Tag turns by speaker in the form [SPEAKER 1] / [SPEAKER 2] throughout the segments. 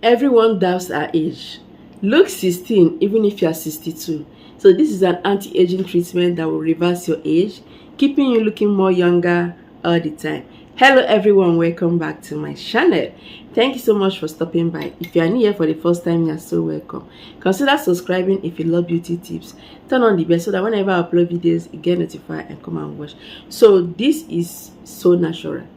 [SPEAKER 1] Everyone doubts our age. Look 16 even if you are 62. So this is an anti-aging treatment that will reverse your age, keeping you looking more younger all the time. Hello everyone, welcome back to my channel. Thank you so much for stopping by. If you are new here for the first time, you are so welcome. Consider subscribing if you love beauty tips. Turn on the bell so that whenever I upload videos, you get notified and come and watch. So this is so natural,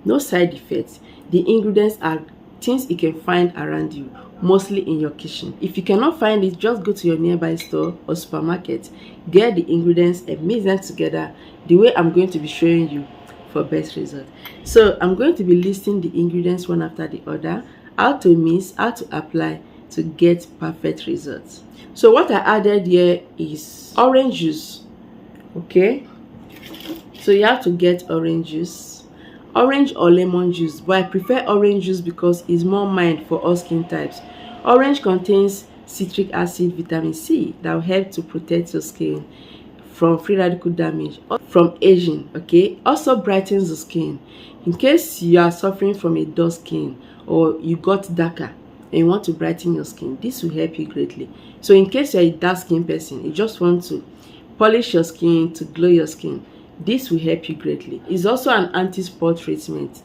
[SPEAKER 1] no side effects. The ingredients are things you can find around you, mostly in your kitchen. If you cannot find it, just go to your nearby store or supermarket, get the ingredients and mix them together the way I'm going to be showing you for best result. So I'm going to be listing the ingredients one after the other, how to mix, how to apply to get perfect results. So what I added here is orange juice. Okay, so you have to get orange juice, orange or lemon juice, but I prefer orange juice because it's more mild for all skin types. Orange contains citric acid, vitamin C, that will help to protect your skin from free radical damage, from aging. Okay, also brightens the skin. In case you are suffering from a dull skin or you got darker and you want to brighten your skin, this will help you greatly. So in case you're a dark skin person, you just want to polish your skin, to glow your skin, this will help you greatly. It's also an anti-spot treatment.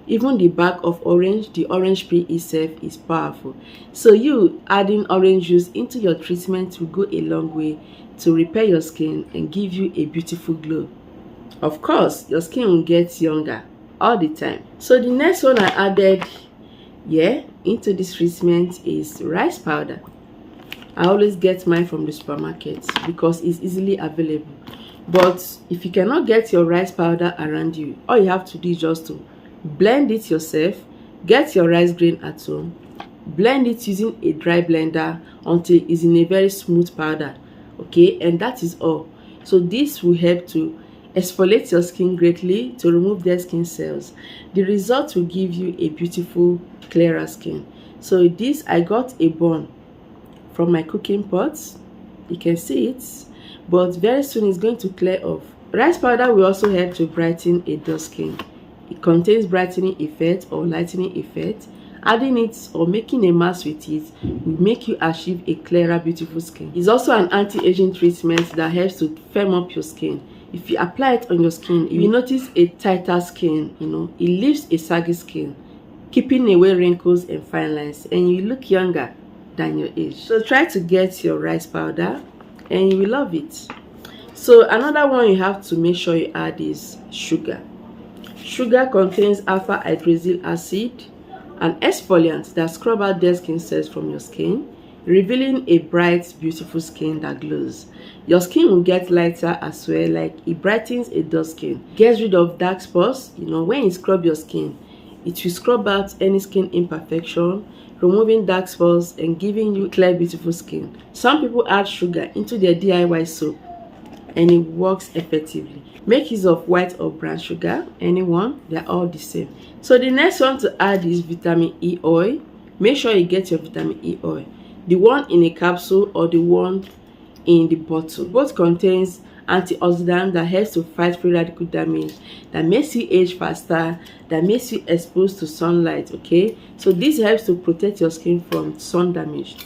[SPEAKER 1] Even the bark of orange, the orange peel itself is powerful. So you adding orange juice into your treatment will go a long way to repair your skin and give you a beautiful glow. Of course, your skin will get younger all the time. So the next one I added into this treatment is rice powder. I always get mine from the supermarket because it's easily available. But if you cannot get your rice powder around you, all you have to do is just to blend it yourself. Get your rice grain at home, blend it using a dry blender until it's in a very smooth powder. Okay, and that is all. So this will help to exfoliate your skin greatly, to remove dead skin cells. The result will give you a beautiful, clearer skin. So this, I got a bun from my cooking pot. You can see it, but very soon it's going to clear off. Rice powder will also help to brighten a dull skin. It contains brightening effect or lightening effect. Adding it or making a mask with it will make you achieve a clearer, beautiful skin. It's also an anti-aging treatment that helps to firm up your skin. If you apply it on your skin, you will notice a tighter skin. It leaves a saggy skin, keeping away wrinkles and fine lines, and you look younger than your age. So try to get your rice powder and you will love it. So another one you have to make sure you add is sugar. Sugar contains alpha hydroxyl acid, an exfoliant that scrubs out dead skin cells from your skin, revealing a bright, beautiful skin that glows. Your skin will get lighter as well, like it brightens a dull skin, gets rid of dark spots. When you scrub your skin, it will scrub out any skin imperfection, removing dark spots and giving you clear, beautiful skin. Some people add sugar into their DIY soap and it works effectively. Make use of white or brown sugar, anyone, they're all the same. So the next one to add is vitamin E oil. Make sure you get your vitamin E oil, the one in a capsule or the one in the bottle. Both contains antioxidant that helps to fight free radical damage, that makes you age faster, that makes you exposed to sunlight. Okay, so this helps to protect your skin from sun damage.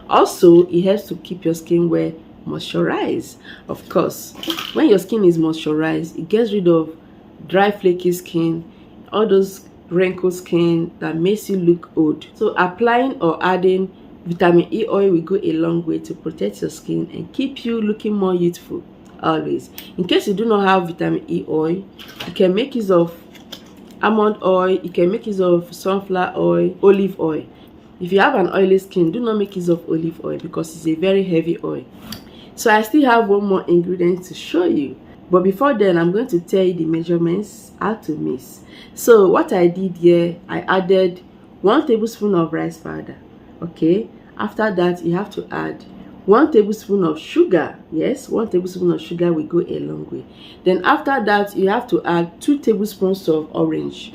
[SPEAKER 1] Also, it helps to keep your skin well moisturized. Of course, when your skin is moisturized, it gets rid of dry, flaky skin, all those wrinkled skin that makes you look old. So applying or adding vitamin E oil will go a long way to protect your skin and keep you looking more youthful always. In case you do not have vitamin E oil, you can make use of almond oil, you can make use of sunflower oil, olive oil. If you have an oily skin, do not make use of olive oil because it's a very heavy oil. So I still have one more ingredient to show you, but before then I'm going to tell you the measurements, how to mix. So what I did here, I added 1 tablespoon of rice powder. Okay, after that you have to add 1 tablespoon of sugar. Yes, 1 tablespoon of sugar will go a long way. Then after that you have to add 2 tablespoons of orange.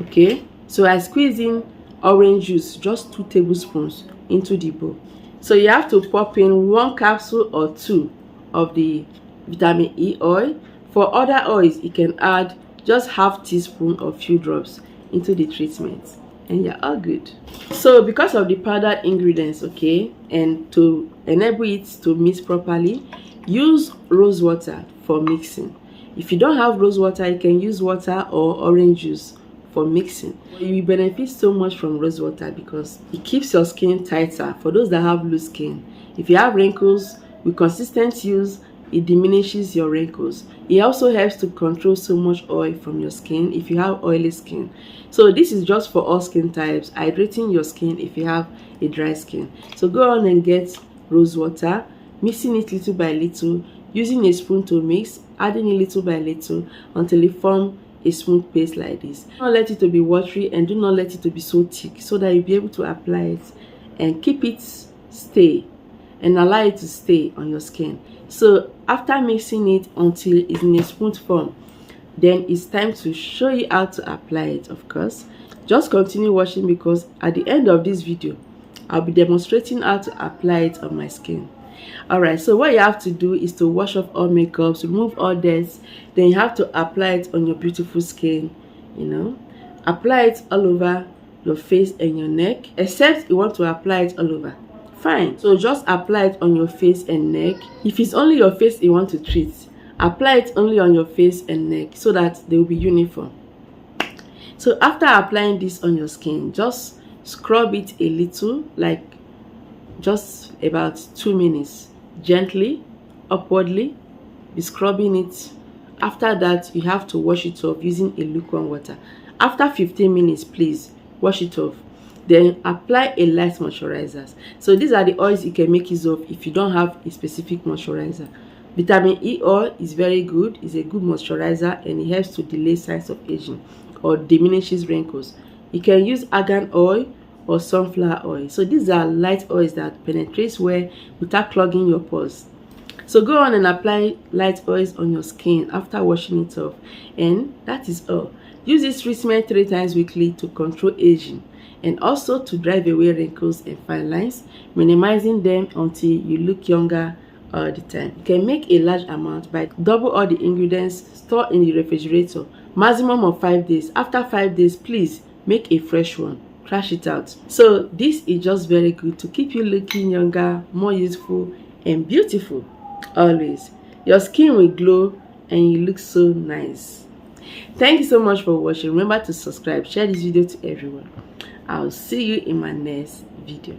[SPEAKER 1] Okay, so I squeeze in orange juice, just 2 tablespoons into the bowl. So you have to pop in 1 capsule or 2 of the vitamin E oil. For other oils, you can add just half teaspoon or few drops into the treatment, and you're all good. So because of the powdered ingredients, okay, and to enable it to mix properly, use rose water for mixing. If you don't have rose water, you can use water or orange juice for mixing. You will benefit so much from rose water because it keeps your skin tighter for those that have loose skin. If you have wrinkles, with consistent use, it diminishes your wrinkles. It also helps to control so much oil from your skin if you have oily skin. So this is just for all skin types, hydrating your skin if you have a dry skin. So go on and get rose water, mixing it little by little, using a spoon to mix, adding it little by little until it forms a smooth paste like this. Do not let it to be watery, and do not let it to be so thick, so that you'll be able to apply it and keep it stay and allow it to stay on your skin. So after mixing it until it's in a smooth form, then it's time to show you how to apply it. Of course, just continue watching because at the end of this video I'll be demonstrating how to apply it on my skin. Alright, so what you have to do is to wash off all makeups, remove all dirt, then you have to apply it on your beautiful skin. You know, apply it all over your face and your neck, except you want to apply it all over. Fine, so just apply it on your face and neck. If it's only your face you want to treat, apply it only on your face and neck so that they will be uniform. So after applying this on your skin, just scrub it a little, like just about 2 minutes, gently, upwardly, be scrubbing it. After that, you have to wash it off using a lukewarm water. After 15 minutes, please wash it off. Then apply a light moisturizer. So these are the oils you can make use of if you don't have a specific moisturizer. Vitamin E oil is very good, it's a good moisturizer, and it helps to delay signs of aging or diminishes wrinkles. You can use argan oil or sunflower oil. So these are light oils that penetrates well without clogging your pores. So go on and apply light oils on your skin after washing it off, and that is all. Use this treatment 3 times weekly to control aging and also to drive away wrinkles and fine lines, minimizing them until you look younger all the time. You can make a large amount by double all the ingredients, store in the refrigerator, maximum of 5 days. After 5 days, please make a fresh one, trash it out. So this is just very good to keep you looking younger, more youthful and beautiful always. Your skin will glow and you look so nice. Thank you so much for watching. Remember to subscribe, share this video to everyone. I'll see you in my next video.